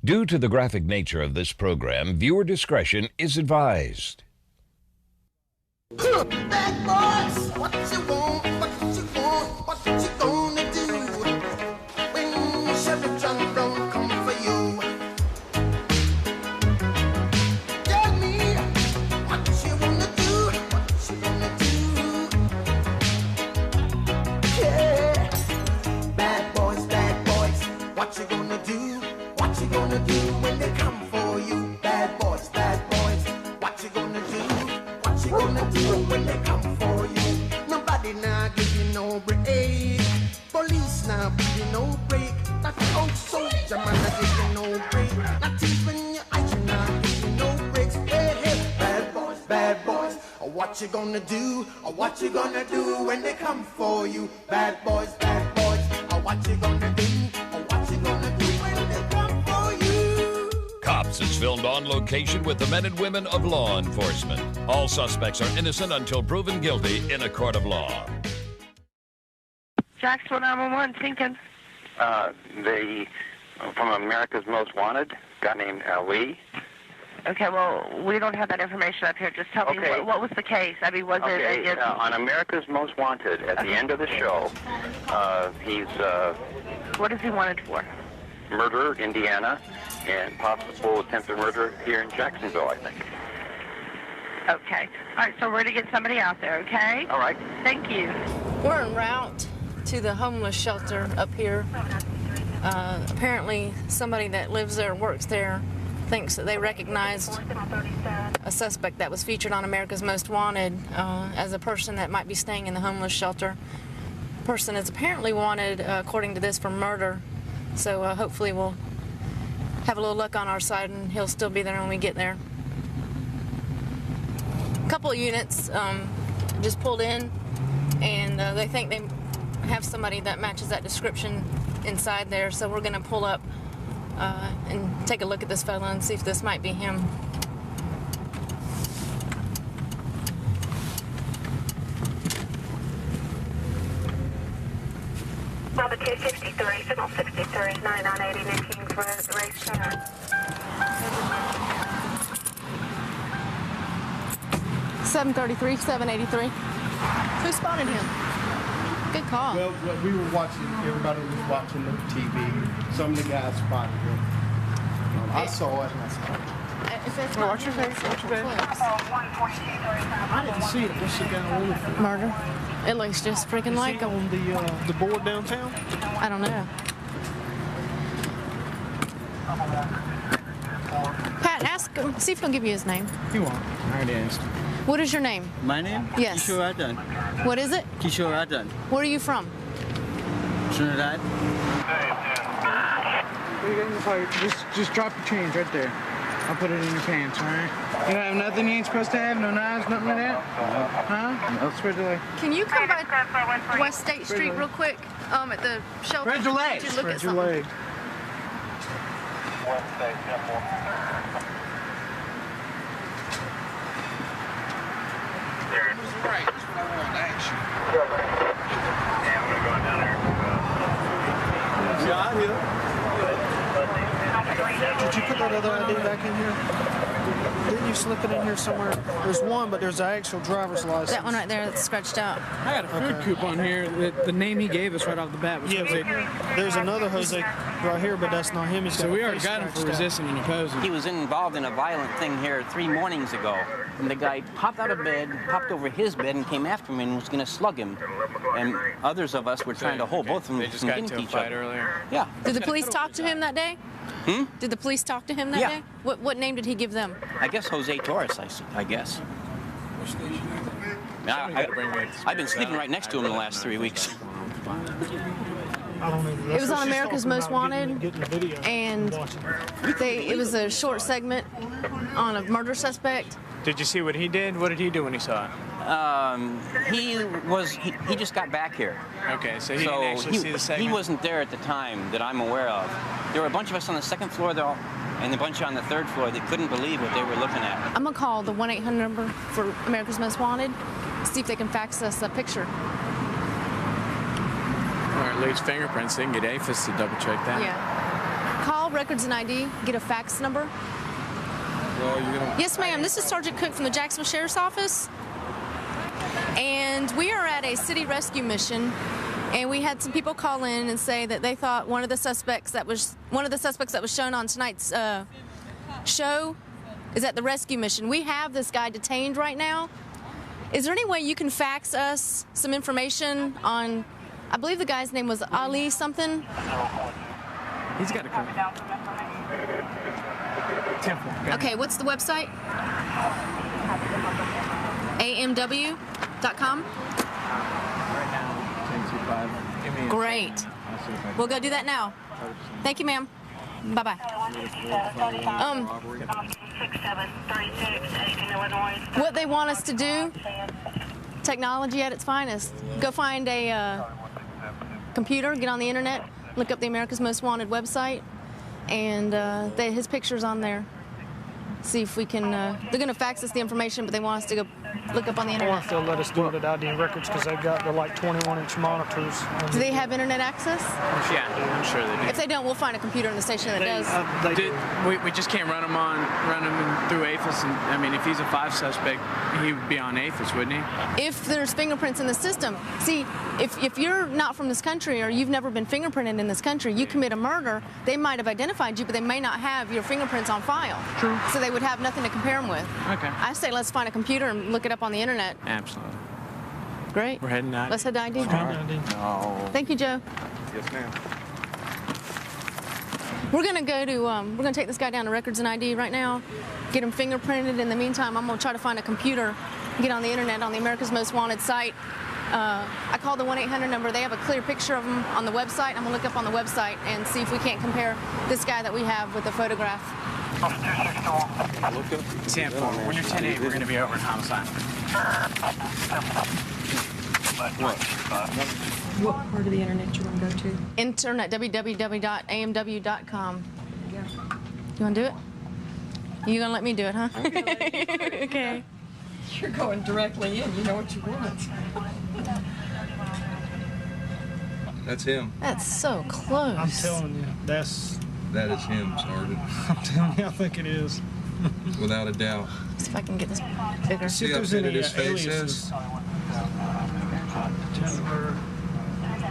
Due to the graphic nature of this program, viewer discretion is advised. Bad boys, what you want, what you want, what you gonna do when Chevy John don't come for you? Tell me what you wanna do, what you gonna do? Yeah, bad boys, what you gonna do? What you gonna do when they come for you? Bad boys, what you gonna do? What you gonna do when they come for you? Nobody now give you no break. Police now give you no break. That old soldier man now give you no break. Not even your eyes now give you no breaks. Hey, hey, bad boys, what you gonna do? What you gonna do when they come for you? Bad boys, what you gonna do? What you gonna do when they come for you? Cops is filmed on location with the men and women of law enforcement. All suspects are innocent until proven guilty in a court of law. Jacksonville 911, Tinkin. From America's Most Wanted, a guy named Lee. Okay, well, we don't have that information up here. Just tell me, what was the case? I mean, was it... On America's Most Wanted, at the end of the show, he's... what is he wanted for? Murder, Indiana, and possible attempted murder here in Jacksonville, I think. Okay. All right, so we're going to get somebody out there, okay? All right. Thank you. We're en route to the homeless shelter up here. Apparently, somebody that lives there, works there, thinks that they recognized a suspect that was featured on America's Most Wanted as a person that might be staying in the homeless shelter. The person is apparently wanted, according to this, for murder. So hopefully we'll have a little luck on our side and he'll still be there when we get there. A couple of units just pulled in, and they think they have somebody that matches that description inside there, so we're going to pull up and take a look at this fella and see if this might be him. Number 263, signal 63, 9980 New Kings Road, racetrack. 733, 783. Who spotted him? Good call. Well, we were watching, everybody was watching the TV. Some of the guys spotted him. I saw it and I saw it. Watch your face, watch your face. I didn't see it. What's the guy on the Murder. It looks just freaking like him. on the board downtown? I don't know. Pat, ask him, see if he'll give you his name. He won't. I already asked him. What is your name? My name? Yes. Kishore Adan. What is it? Kishore Adan. Where are you from? Trinidad. Just drop your change right there. I'll put it in your pants, all right? You don't have nothing you ain't supposed to have? No knives, nothing like that? Huh? No. Spread your leg. Can you come by West State Street real quick? At the shelter. Spread your legs. Spread your leg. Right, that's what I want, action. Yeah, I'm going to go down there. Yeah, I hear. Did you put that other ID back in here? Didn't you slip it in here somewhere? There's one, but there's an actual driver's license. That one right there that's scratched out. I got a food coupon here. The name he gave us right off the bat was Jose. There's another Jose right here, but that's not him. So we already got him for resisting and opposing. He was involved in a violent thing here 3 mornings ago. And the guy popped out of bed, popped over his bed, and came after him and was going to slug him. And others of us were trying to hold both of them They just from got hitting into a each fight other. earlier. Yeah. Did the police talk to him that day? Did the police talk to him that day? What name did he give them? I guess Jose Torres, I guess. I've been sleeping right next to him the last 3 weeks. It was on America's Most Wanted, and it was a short segment on a murder suspect. Did you see what he did? What did he do when he saw it? He just got back here. Okay, so he didn't actually see the segment? He wasn't there at the time that I'm aware of. There were a bunch of us on the 2nd floor, though, and a bunch on the 3rd floor that couldn't believe what they were looking at. I'm gonna call the 1-800 number for America's Most Wanted, see if they can fax us a picture. Or at least fingerprints. They can get APHIS to double check that. Yeah. call Records and ID, get a fax number? Well, you're gonna... Yes, ma'am. This is Sergeant Cook from the Jacksonville Sheriff's Office. And we are at a city rescue mission, and we had some people call in and say that they thought one of the suspects that was shown on tonight's show is at the rescue mission. We have this guy detained right now. Is there any way you can fax us some information on, I believe the guy's name was Ali something? He's got a code. Temple. Okay, what's the website? amw.com? Great. We'll go do that now. Thank you, ma'am. Bye-bye. What they want us to do, technology at its finest. Go find a computer, get on the internet, look up the America's Most Wanted website, and his picture's on there. See if we can, they're going to fax us the information, but they want us to go look up on the internet. Or if they'll let us do it at ID Records, because they've got the like 21-inch monitors. Do they have internet access? Yeah, I'm sure they do. If they don't, we'll find a computer in the station that does. We just can't run him through APHIS. And, I mean, if he's a 5 suspect, he would be on APHIS, wouldn't he? If there's fingerprints in the system. See, if you're not from this country or you've never been fingerprinted in this country, you commit a murder, they might have identified you, but they may not have your fingerprints on file. True. So they would have nothing to compare them with. Okay. I say let's find a computer and look it up on the internet. Absolutely. Great. We're heading out. Let's head to ID. No. Thank you, Joe. Yes, ma'am. We're gonna go to, we're gonna take this guy down to Records and ID right now, get him fingerprinted. In the meantime, I'm gonna try to find a computer, get on the internet on the America's Most Wanted site. I called the 1-800 number. They have a clear picture of him on the website. I'm gonna look up on the website and see if we can't compare this guy that we have with the photograph. 10-4. When you're 10-8, we're gonna be over at homicide. What part of the internet you want to go to? Internet, www.amw.com. Yeah. You want to do it? You gonna let me do it, huh? Okay. You're going directly in. You know what you want. That's him. That's so close. I'm telling you, That is him, Sergeant. I'm telling you, I think it is. Without a doubt. See if I can get this bigger. See how fitted his face is?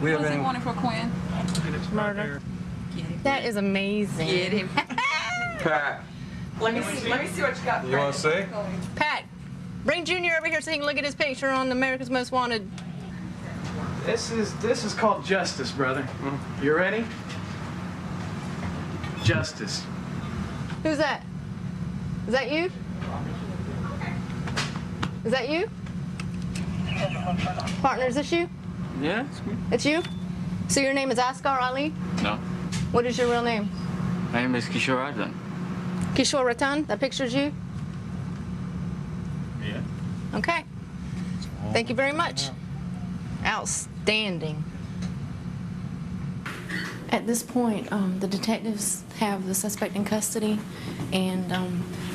We have any wanted for Quinn? Murder. That is amazing. Get him. Pat. Let me see what you got. You want to see? Pat, bring Junior over here so he can look at his picture on America's Most Wanted. This is called justice, brother. You ready? Justice. Who's that? Is that you? Is that you? Partner, is this you? Yeah, it's me. It's you? So your name is Asghar Ali? No. What is your real name? My name is Kishore Ratan. Kishore Ratan? That picture's you? Yeah. Okay. Thank you very much. Outstanding. At this point, the detectives have the suspect in custody, and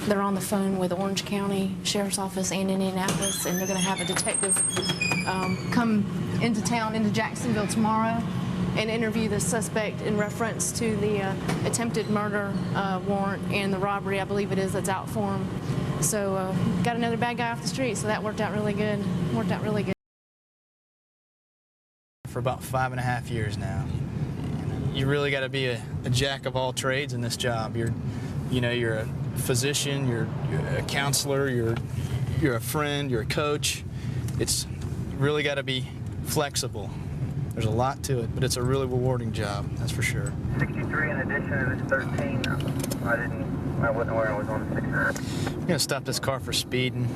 they're on the phone with Orange County Sheriff's Office and Indianapolis, and they're going to have a detective come into town, into Jacksonville tomorrow, and interview the suspect in reference to the attempted murder warrant and the robbery, I believe it is, that's out for him. So got another bad guy off the street, so that worked out really good. For about 5.5 years now. You really got to be a jack of all trades in this job. You're a physician, you're a counselor, you're a friend, you're a coach. You really got to be flexible. There's a lot to it, but it's a really rewarding job, that's for sure. 63 in addition to this 13. I wasn't aware I was on 6. I'm gonna stop this car for speeding.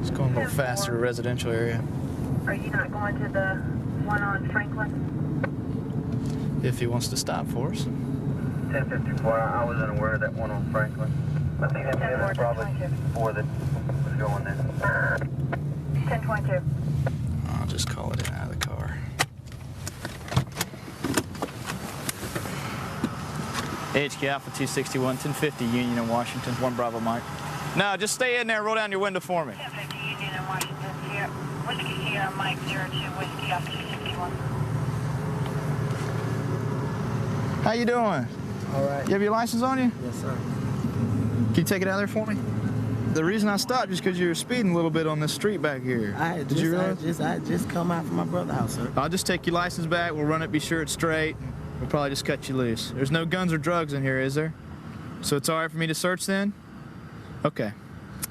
It's going a little faster to a residential area. Are you not going to the one on Franklin? If he wants to stop for us. 1054. I wasn't aware of that one on Franklin. I think that's probably 4 that was going there. 1022. I'll just call it in out of the car. HQ Alpha 261, 1050 Union in Washington, 1 Bravo Mike. No, just stay in there, roll down your window for me. 1050 Union in Washington, Whiskey Sierra Mike 02 Whiskey Alpha 261. How you doing? All right. You have your license on you? Yes, sir. Can you take it out of there for me? The reason I stopped is because you were speeding a little bit on this street back here. Did you realize? I just come out from my brother's house, sir. I'll just take your license back. We'll run it, be sure it's straight. We'll probably just cut you loose. There's no guns or drugs in here, is there? So it's all right for me to search then? Okay.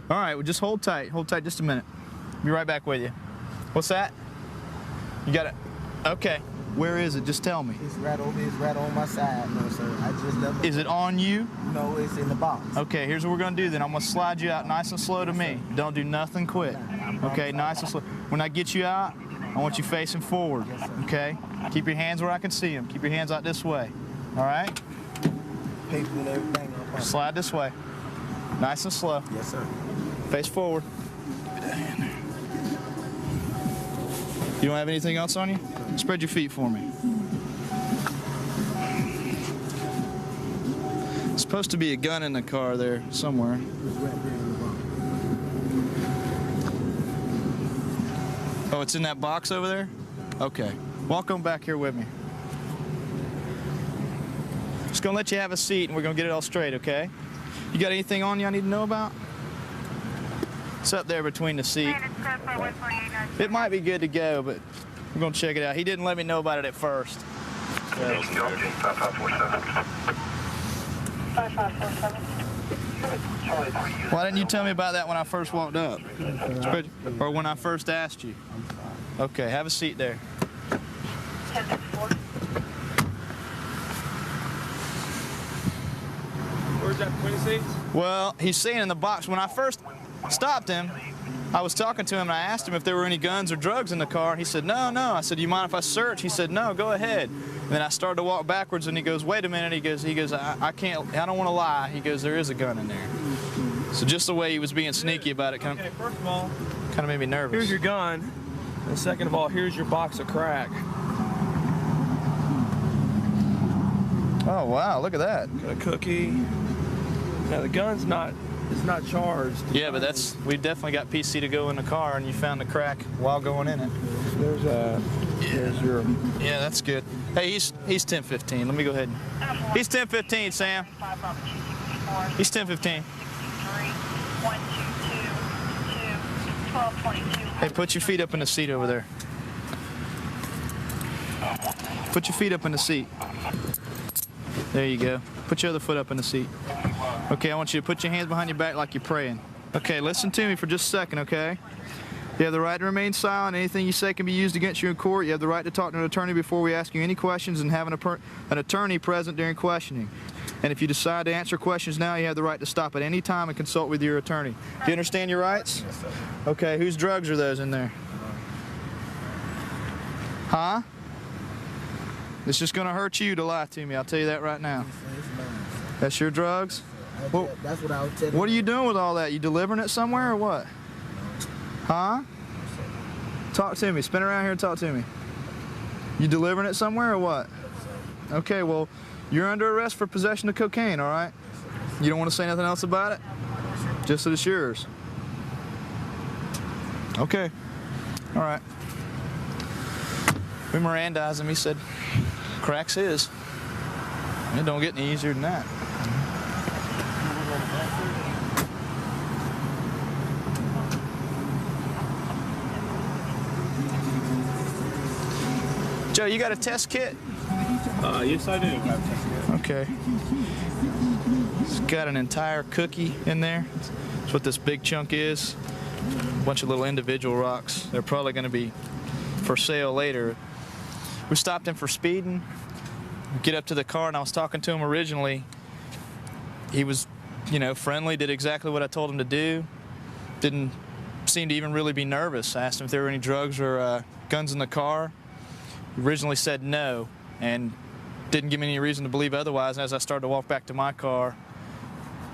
All right, well, just hold tight. Hold tight just a minute. Be right back with you. What's that? You got it? Okay. Where is it? Just tell me. It's right on my side, no, sir. I just left. Is it on you? No, it's in the box. Okay, here's what we're gonna do then. I'm gonna slide you out nice and slow to me. Don't do nothing quick. Okay, nice and slow. When I get you out, I want you facing forward. Okay? Keep your hands where I can see them. Keep your hands out this way. All right? Paper and everything. Slide this way. Nice and slow. Yes, sir. Face forward. You don't have anything else on you? Spread your feet for me. There's supposed to be a gun in the car there somewhere. Oh, it's in that box over there? Okay. Walk on back here with me. Just gonna let you have a seat and we're gonna get it all straight, okay? You got anything on you I need to know about? It's up there between the seat. It might be good to go, but we're gonna check it out. He didn't let me know about it at first. So. 5547. Why didn't you tell me about that when I first walked up? Or when I first asked you? Okay, have a seat there. 1054. Where's that between seats? Well, he's saying in the box. When I first stopped him, I was talking to him and I asked him if there were any guns or drugs in the car. He said, no, no. I said, do you mind if I search? He said, no, go ahead. And then I started to walk backwards and he goes, wait a minute. He goes, I don't want to lie. He goes, there is a gun in there. So just the way he was being sneaky about it kind of made me nervous. Here's your gun. And second of all, here's your box of crack. Oh, wow, look at that. Got a cookie. Now the gun's it's not charged. Yeah, but we definitely got PC to go in the car and you found the crack while going in it. There's your... Yeah, that's good. Hey, he's 1015. Let me go ahead. He's 1015, Sam. He's 1015. Hey, put your feet up in the seat over there. Put your feet up in the seat. There you go. Put your other foot up in the seat. Okay, I want you to put your hands behind your back like you're praying. Okay, listen to me for just a second, okay? You have the right to remain silent. Anything you say can be used against you in court. You have the right to talk to an attorney before we ask you any questions and have an attorney present during questioning. And if you decide to answer questions now, you have the right to stop at any time and consult with your attorney. Do you understand your rights? Yes, sir. Okay, whose drugs are those in there? Huh? It's just going to hurt you to lie to me. I'll tell you that right now. That's your drugs? Well, that's what I was telling you. What are you doing with all that? You delivering it somewhere or what? Huh? Talk to me. Spin around here and talk to me. You delivering it somewhere or what? Okay, well, you're under arrest for possession of cocaine, all right? You don't want to say nothing else about it? Just that it's yours. Okay. All right. We Mirandized him. He said, crack's his. It don't get any easier than that. Joe, you got a test kit? Yes, I do. Okay. It's got an entire cookie in there. That's what this big chunk is. A bunch of little individual rocks. They're probably going to be for sale later. We stopped him for speeding. We get up to the car, and I was talking to him originally. He was, friendly, did exactly what I told him to do. Didn't seem to even really be nervous. I asked him if there were any drugs or guns in the car. He originally said no, and didn't give me any reason to believe otherwise. And as I started to walk back to my car,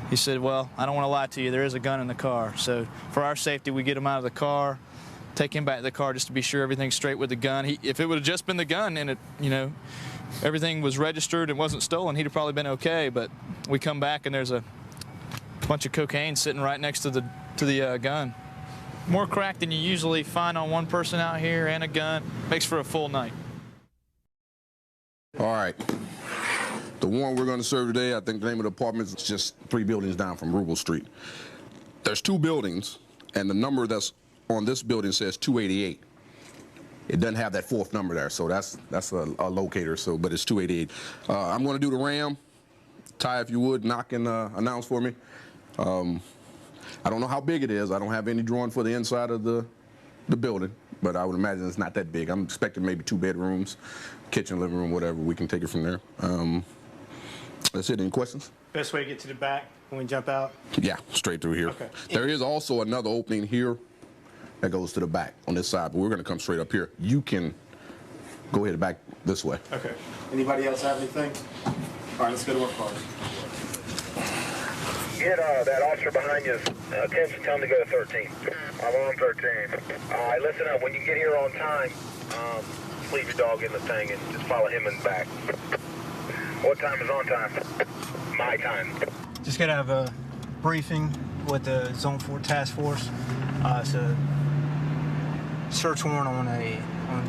he said, well, I don't want to lie to you, there is a gun in the car. So for our safety, we get him out of the car, take him back to the car just to be sure everything's straight with the gun. If it would have just been the gun and everything was registered and wasn't stolen, he'd have probably been okay. But we come back and there's a bunch of cocaine sitting right next to the gun. More crack than you usually find on one person out here and a gun. Makes for a full night. All right. The warrant we're going to serve today, I think the name of the apartment is just 3 buildings down from Rubel Street. There's 2 buildings, and the number that's on this building says 288. It doesn't have that 4th number there, so that's a locator. So, but it's 288. I'm going to do the RAM. Ty, if you would, knock and announce for me. I don't know how big it is. I don't have any drawing for the inside of the building, but I would imagine it's not that big. I'm expecting maybe 2 bedrooms, kitchen, living room, whatever. We can take it from there. That's it. Any questions? Best way to get to the back when we jump out? Yeah, straight through here. Okay. There is also another opening here that goes to the back on this side, but we're going to come straight up here. You can go ahead back this way. Okay. Anybody else have anything? All right, let's go to work hard. Get that officer behind you attention. Tell him to go to 13. I'm on 13. All right, listen up. When you get here on time, leave your dog in the thing and just follow him in the back. What time is on time? My time. Just got to have a briefing with the Zone 4 Task Force. It's a search warrant on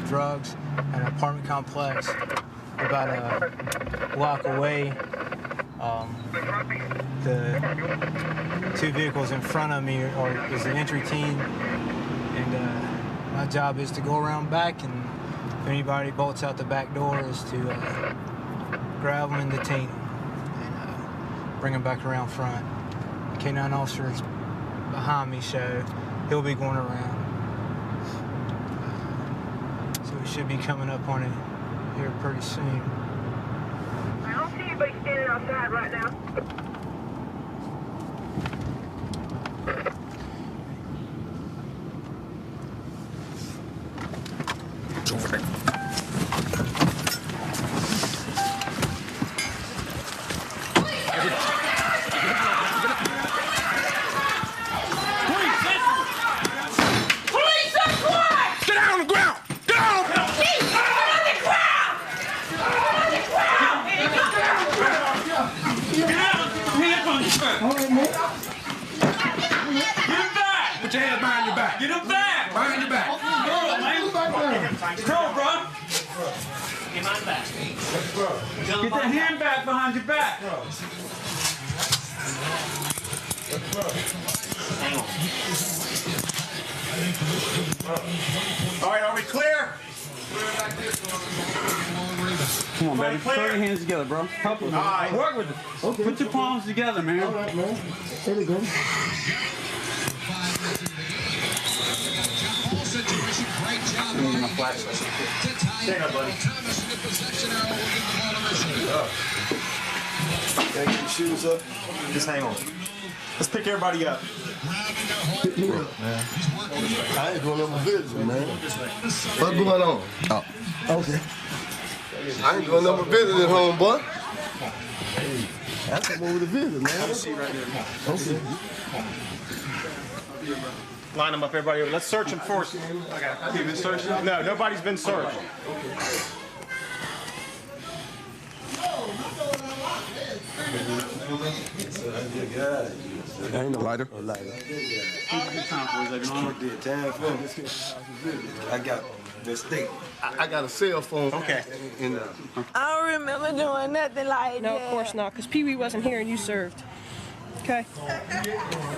drugs at an apartment complex about a block away. The 2 vehicles in front of me is the entry team, and my job is to go around back, and if anybody bolts out the back door is to grab them and detain them and bring them back around front. The K-9 officer is behind me, so he'll be going around. So we should be coming up on it here pretty soon. I don't see anybody standing outside right now. It's over there. Put your hands behind your back. Get him back! Behind your back. Control, bro. Get mine back. Get that hand back behind your back. Hang on. All right, are we clear? Come on, baby. Throw your hands together, bro. Help us. All right. Work with it. Okay. Put your palms together, man. All right, man. There we go. My flashlight. Stand up, buddy. Gotta get your shoes up. Just hang on. Let's pick everybody up. Pick me up, man. I ain't going on my business, man. What's going on? Oh. Okay. I ain't going on my business at home, boy. Hey, I come over to visit, man. Have a seat right there. Okay. Line them up, everybody. Let's search them first. Have you been searched? No, nobody's been searched. Ain't no lighter. I got mistake. I got a cell phone. Okay. I don't remember doing nothing like that. No, of course not, because Pee Wee wasn't here and you served. Okay.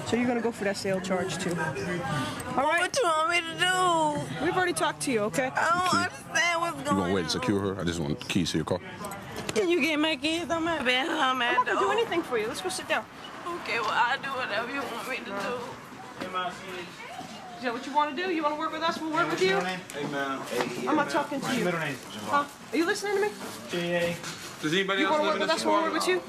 So you're gonna go for that sale charge too. All right. What you want me to do? We've already talked to you, okay? I don't understand what's going on. You gonna wait and secure her? I just want the keys to your car. Can you get my kids on my bed? I'm not gonna do anything for you. Let's go sit down. Okay, well, I'll do whatever you want me to do. Is that what you want to do? You want to work with us? We'll work with you? Hey, man. I'm not talking to you. Middle name. Huh? Are you listening to me? J.A. Does anybody You else want to work live in with this us? We'll work with you?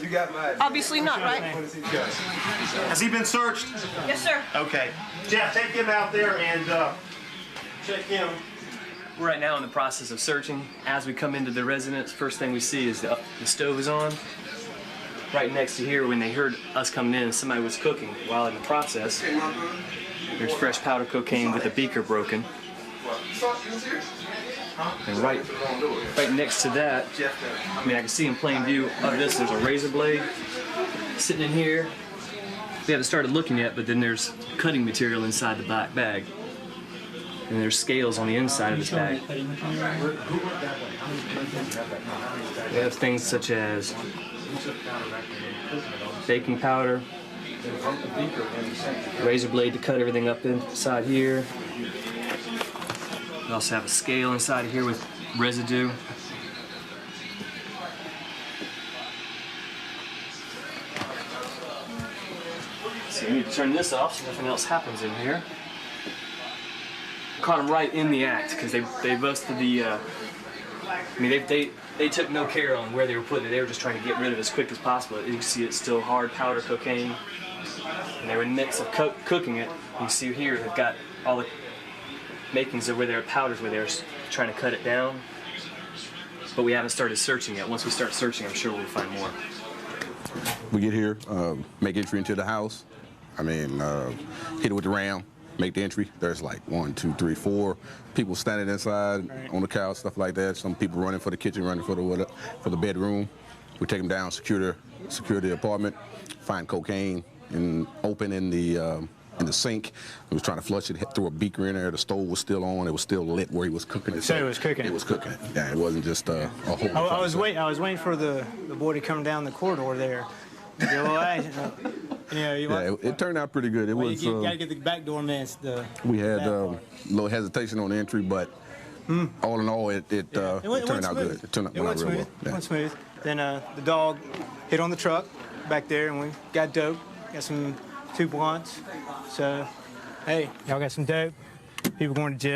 You got mine. Obviously not, right? Has he been searched? Yes, sir. Okay. Jeff, take him out there and check him. We're right now in the process of searching. As we come into the residence, first thing we see is the stove is on. Right next to here, when they heard us coming in, somebody was cooking. While in the process, there's fresh powder cocaine with a beaker broken. And right next to that, I mean, I can see in plain view of this, there's a razor blade sitting in here. We haven't started looking yet, but then there's cutting material inside the black bag. And there's scales on the inside of this bag. We have things such as baking powder, razor blade to cut everything up inside here. We also have a scale inside here with residue. So we need to turn this off so nothing else happens in here. Caught them right in the act because they busted the. I mean, they took no care on where they were putting it. They were just trying to get rid of it as quick as possible. You can see it's still hard powder cocaine, and they were in the midst of cooking it. You can see here they've got all the makings of where their powders were there, trying to cut it down. But we haven't started searching yet. Once we start searching, I'm sure we'll find more. We get here, make entry into the house. I mean, hit it with the ram, make the entry. There's like 1, 2, 3, 4 people standing inside on the couch, stuff like that. Some people running for the kitchen, running for the bedroom. We take them down, secure the apartment, find cocaine open in the sink. He was trying to flush it, threw a beaker in there. The stove was still on. It was still lit where he was cooking it. So it was cooking. It was cooking. Yeah, it wasn't just a whole. I was waiting for the boy to come down the corridor there. It turned out pretty good. You gotta get the back door man. We had a little hesitation on the entry, but all in all, it turned out good. It turned out real well. It went smooth. Then the dog hit on the truck back there, and we got dope. Got some 2 blunts. So, hey, y'all got some dope. People going to jail.